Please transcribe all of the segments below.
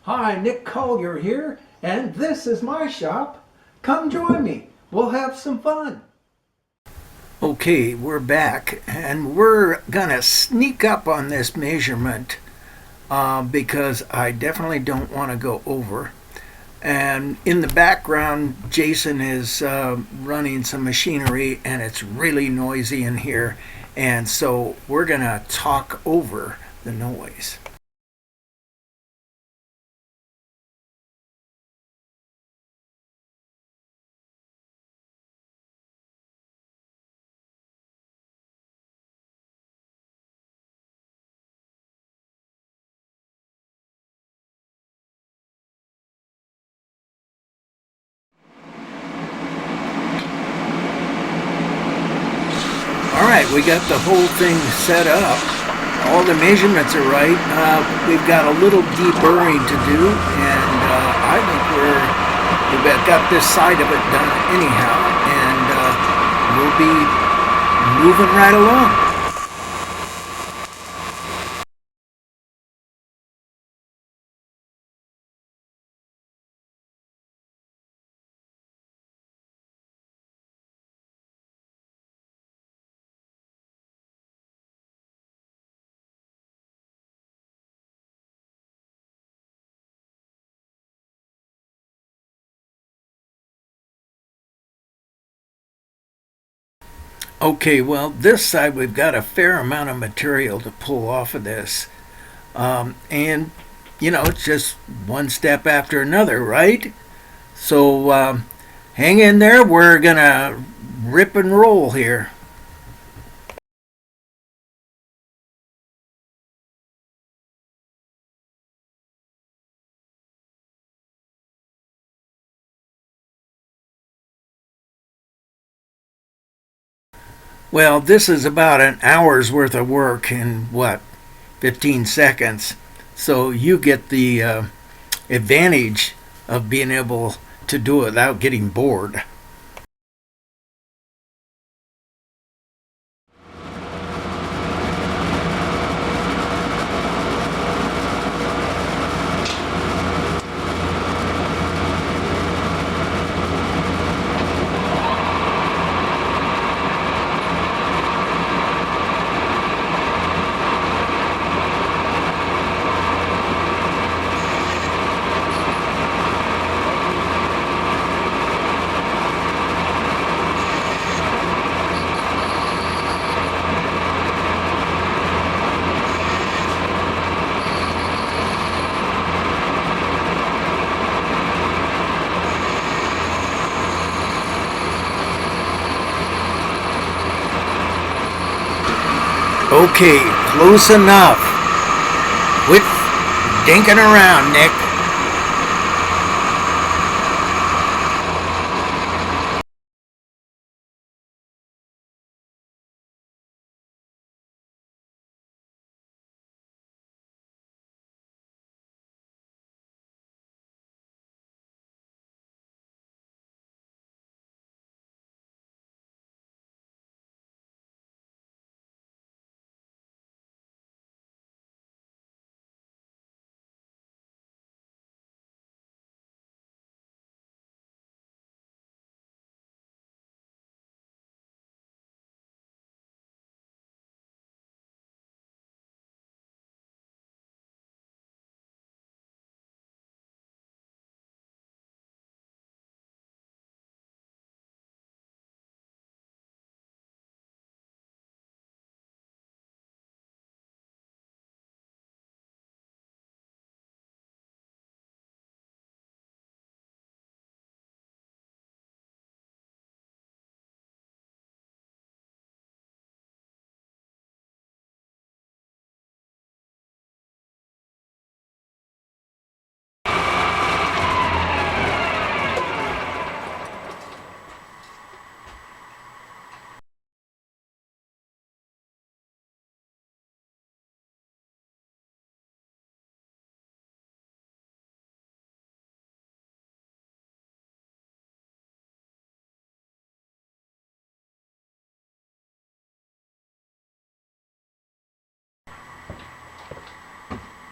Hi, Nick Collier here, and this is my shop. Come join me. We'll have some fun. Okay, we're back, and we're gonna sneak up on this measurement because I definitely don't want to go over. And in the background, Jason is running some machinery, and it's really noisy in here. And so we're gonna talk over the noise. All right, we got the whole thing set up. All the measurements are right. We've got a little deburring to do, and I think we've got this side of it done anyhow, and we'll be moving right along. Okay, well, this side we've got a fair amount of material to pull off of this, and it's just one step after another, right? So hang in there. We're gonna rip and roll here. Well, this is about an hour's worth of work in what, 15 seconds. So you get the advantage of being able to do it without getting bored. Okay, close enough. Quit dinking around, Nick.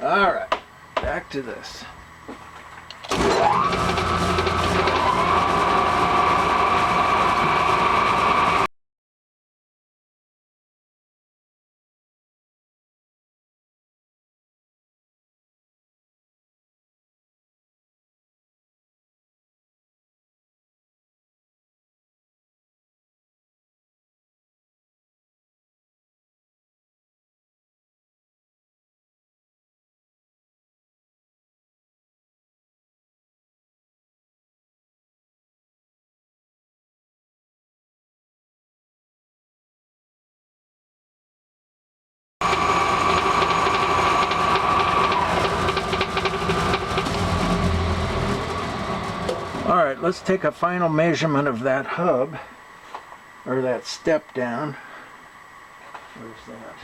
All right, back to this. All right, let's take a final measurement of that hub, or that step down. Where's that?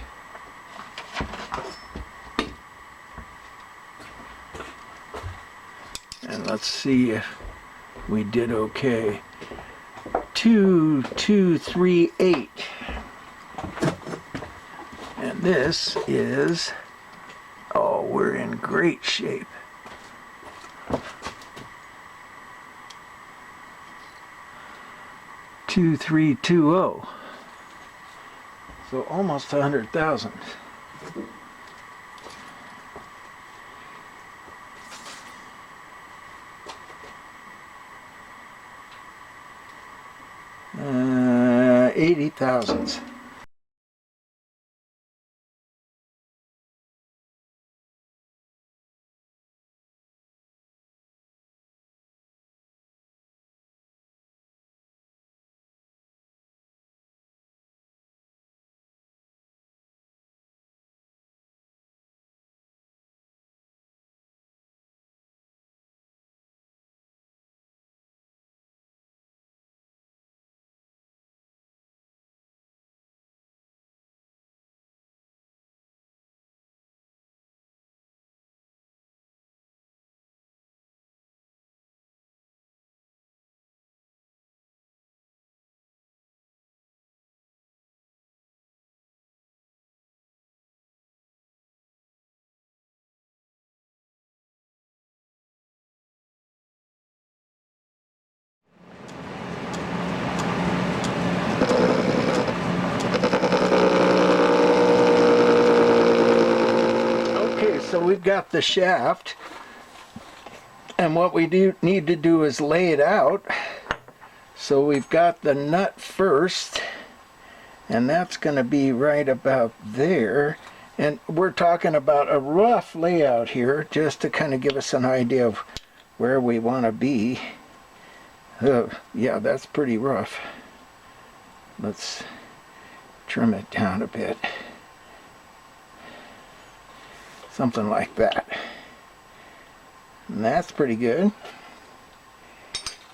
And let's see if we did okay. 2238. And this is, oh, we're in great shape. $2,320. So almost 100,000. Uh, 80,000. So we've got the shaft, and what we need to do is lay it out. So we've got the nut first, and that's going to be right about there. And we're talking about a rough layout here, just to kind of give us an idea of where we want to be. Yeah, that's pretty rough. Let's trim it down a bit. Something like that. And that's pretty good.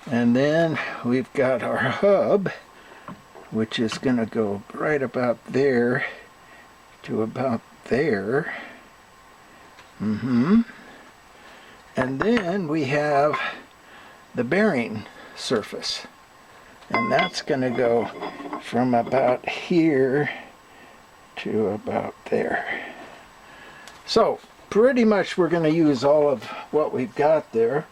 And then we've got our hub, which is going to go right about there to about there. And then we have the bearing surface. And that's going to go from about here to about there. So pretty much we're going to use all of what we've got there.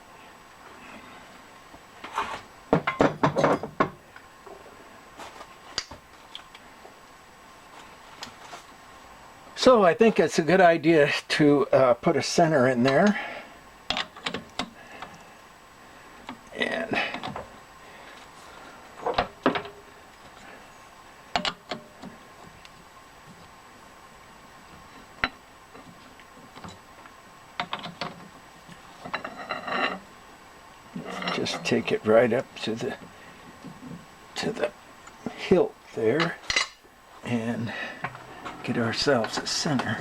So I think it's a good idea to put a center in there. And just take it right up to the hilt there and get ourselves a center.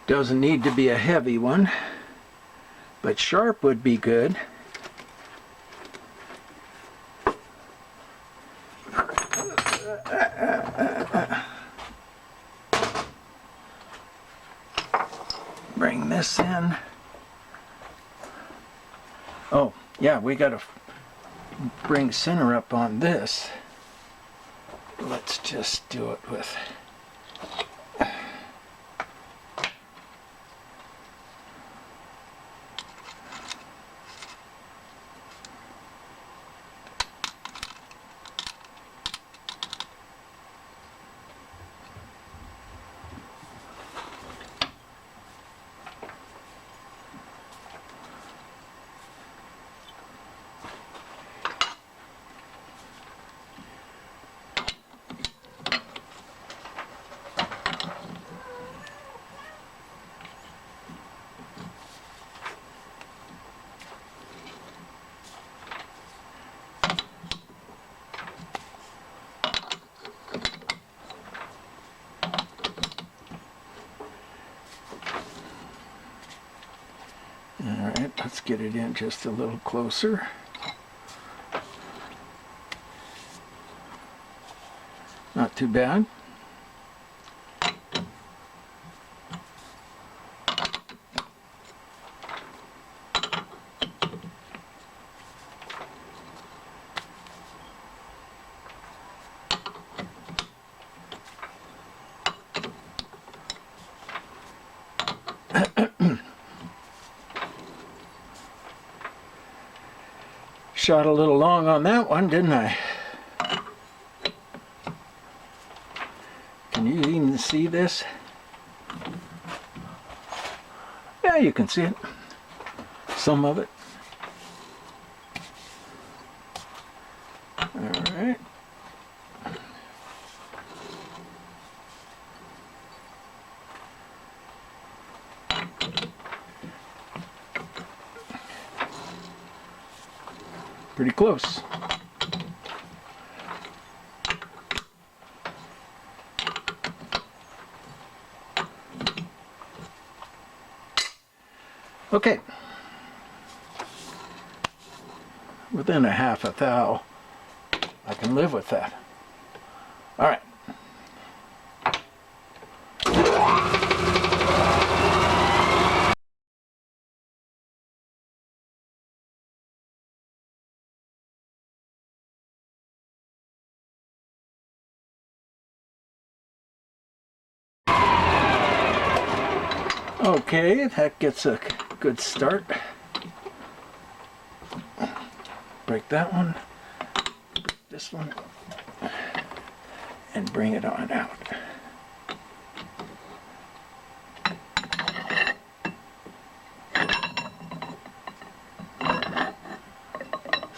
Doesn't need to be a heavy one, but sharp would be good. Bring this in. Oh, yeah, we got to bring center up on this. Let's just do it with get it in just a little closer. Not too bad. Shot a little long on that one, didn't I? Can you even see this? Yeah, you can see it. Some of it. All right. Pretty close. Okay. Within a half a thou, I can live with that. All right. Okay, that gets a good start. Break that one, this one, and bring it on out.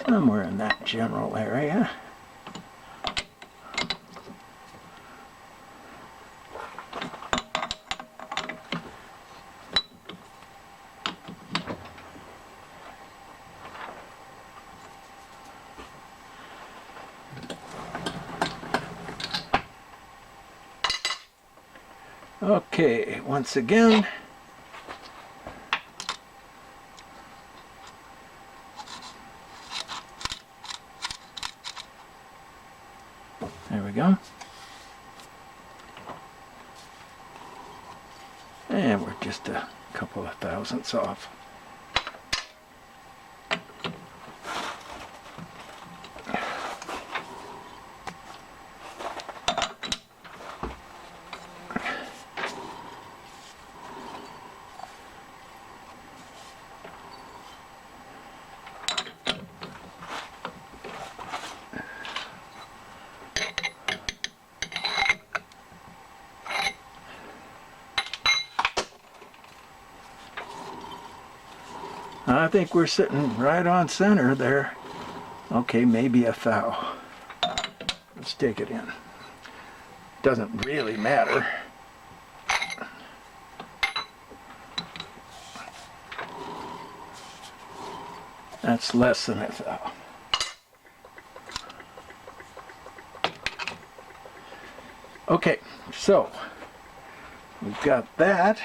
Somewhere in that general area. Okay, once again, there we go. And we're just a couple of thousandths off. I think we're sitting right on center there. Okay, maybe a thou. Let's take it in. Doesn't really matter. That's less than a thou. Okay, so we've got that.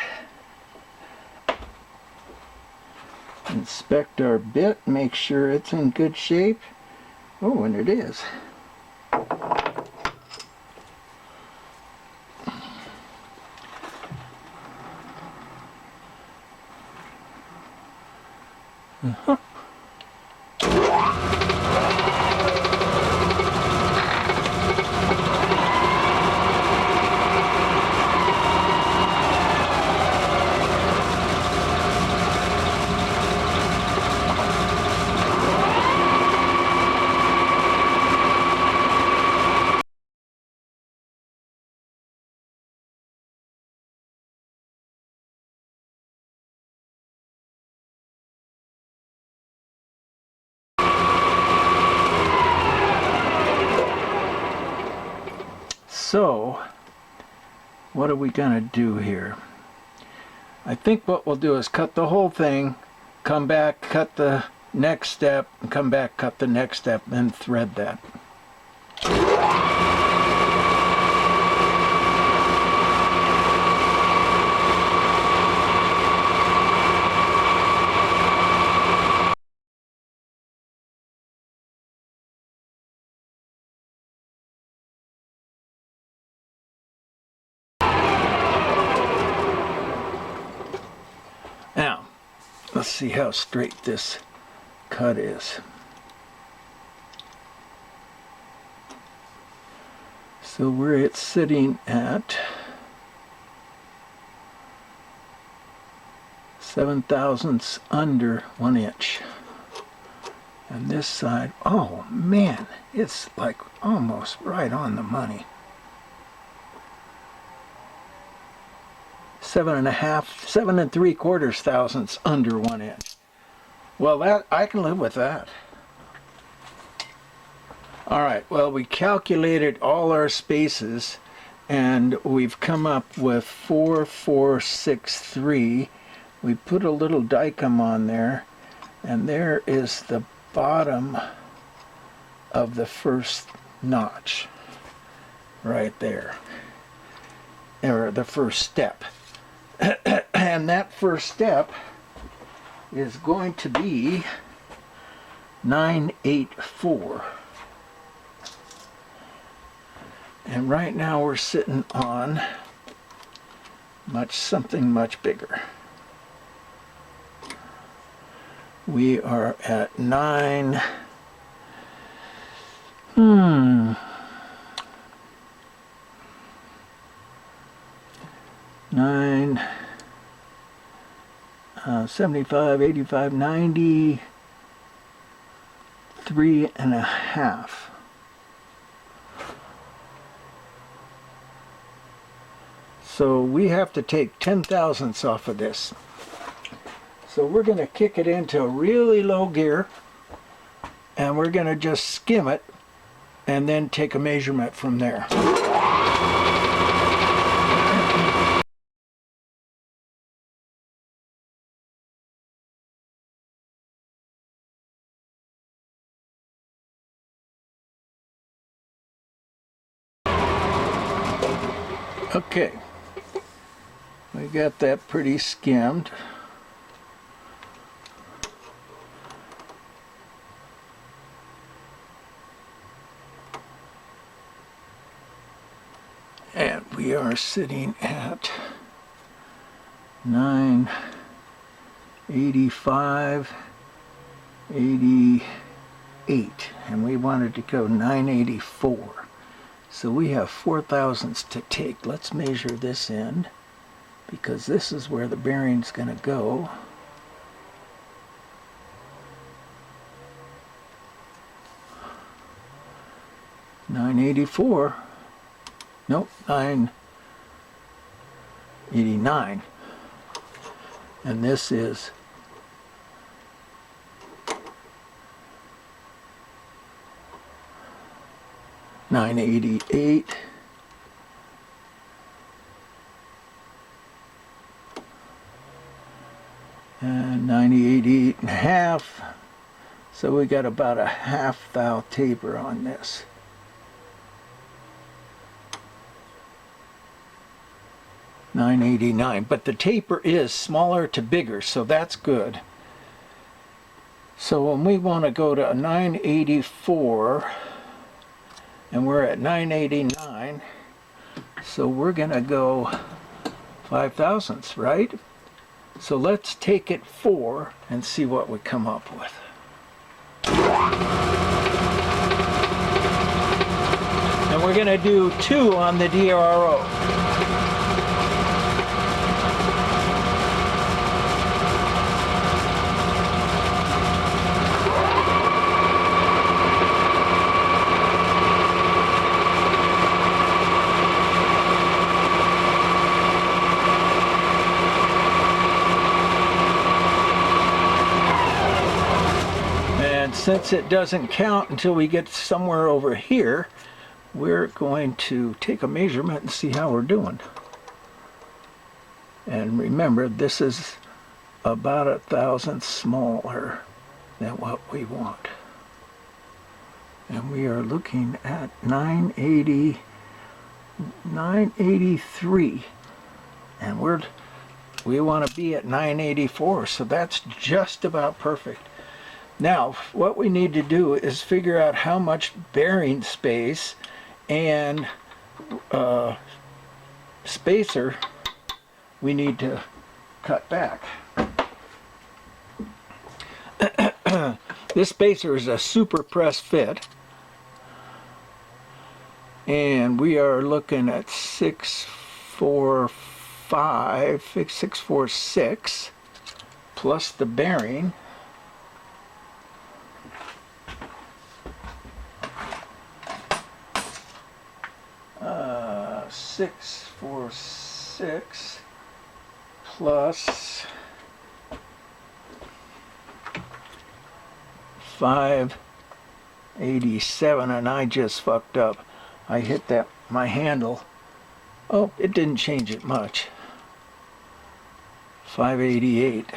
Inspect our bit, make sure it's in good shape. Oh, and it is. Uh-huh. So, what are we gonna do here? I think what we'll do is cut the whole thing, come back, cut the next step, and come back, cut the next step, and thread that. let's see how straight this cut is. So where it's sitting at 7/1000ths under 1 inch. And this side, oh man, it's like almost right on the money. 7 3/4 thousandths under 1 inch. Well, that I can live with that. All right, well, we calculated all our spaces and we've come up with 4, 4, 6, 3. We put a little dicum on there, and there is the bottom of the first notch right there, or the first step. And that first step is going to be 984. And right now we're sitting on something much bigger. We are at 9. 75, 85, 93 and a half. So we have to take 10/1000ths off of this. So we're going to kick it into a really low gear, and we're going to just skim it and then take a measurement from there. Okay, we got that pretty skimmed. And we are sitting at 985, 88, and we wanted to go 984. So we have 4/1000ths to take. Let's measure this end, because this is where the bearing's going to go. $984. Nope, 989. And this is 988. And 988 and a half. So we got about a half thou taper on this. $989, but the taper is smaller to bigger, so that's good. So when we want to go to 984, and we're at 989, so we're going to go 5/1000ths, right? So let's take it 4 and see what we come up with. And we're going to do 2 on the DRO. Since it doesn't count until we get somewhere over here, we're going to take a measurement and see how we're doing. And remember, this is about 1/1000th smaller than what we want. And we are looking at 980, 983. And we want to be at 984, so that's just about perfect. Now, what we need to do is figure out how much bearing space and spacer we need to cut back. this spacer is a super press fit. And we are looking at 645, 646 plus the bearing. Uh, 646 plus 587, and I just fucked up. I hit my handle. Oh, it didn't change it much. 588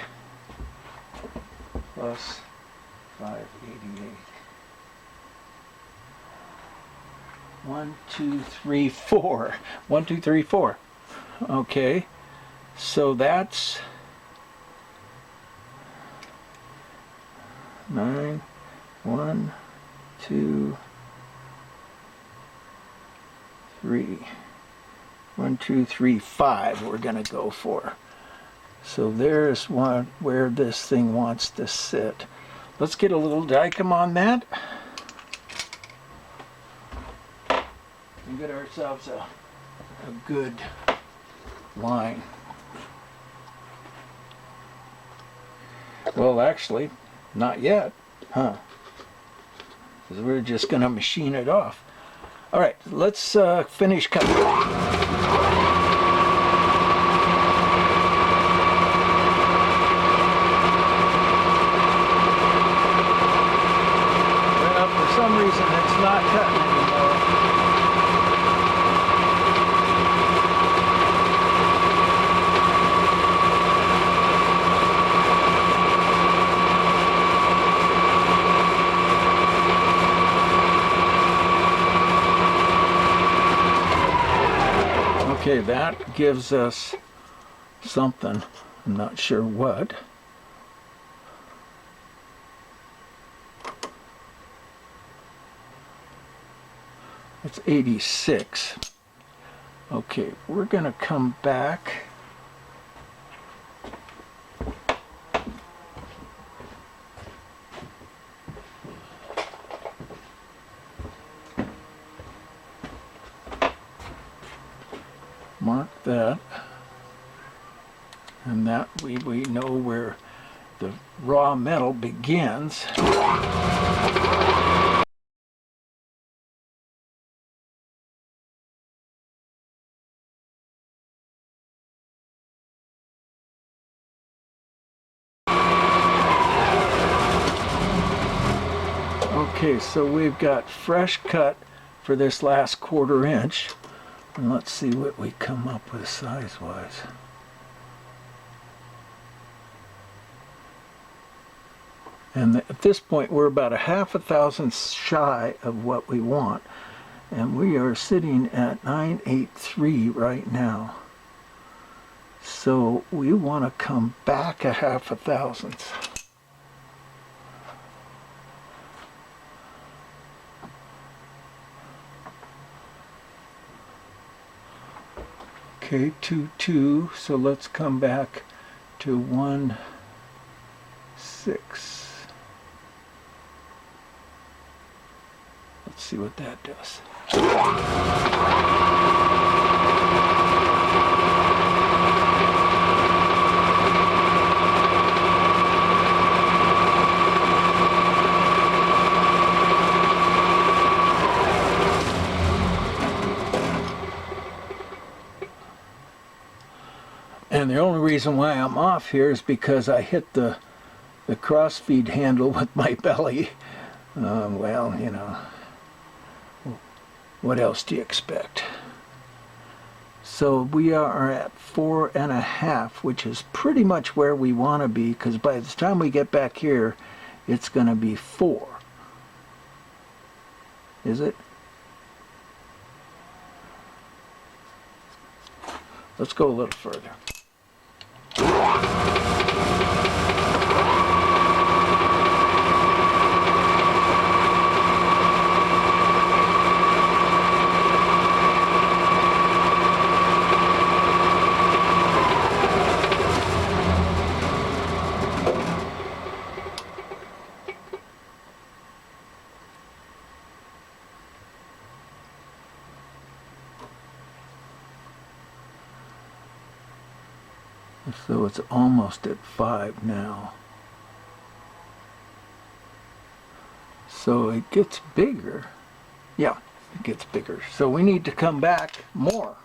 plus 588. 1, 2, 3, 4. 1, 2, 3, 4. Okay, so that's 9. 1, 2, 3. 1, 2, 3, 5 we're going to go for. So there's one where this thing wants to sit. Let's get a little dicom on that. And get ourselves a good line. Well, actually, not yet, huh? Because we're just going to machine it off. All right, let's finish cutting. Well, for some reason, it's not cutting anymore. Okay, that gives us something. I'm not sure what. It's 86. Okay, we're going to come back. Mark that, and that we know where the raw metal begins. Okay, so we've got fresh cut for this last 1/4 inch. And let's see what we come up with size-wise. And at this point, we're about 1/2 thousandth shy of what we want. And we are sitting at 983 right now. So we want to come back 1/2 thousandth. Okay, 2, 2, so let's come back to 1, 6. Let's see what that does. And the only reason why I'm off here is because I hit the crossfeed handle with my belly. Well, you know, what else do you expect? So we are at 4.5, which is pretty much where we want to be, because by the time we get back here, it's going to be 4. Is it? Let's go a little further. So it's almost at 5 now. So it gets bigger. Yeah, it gets bigger. So we need to come back more.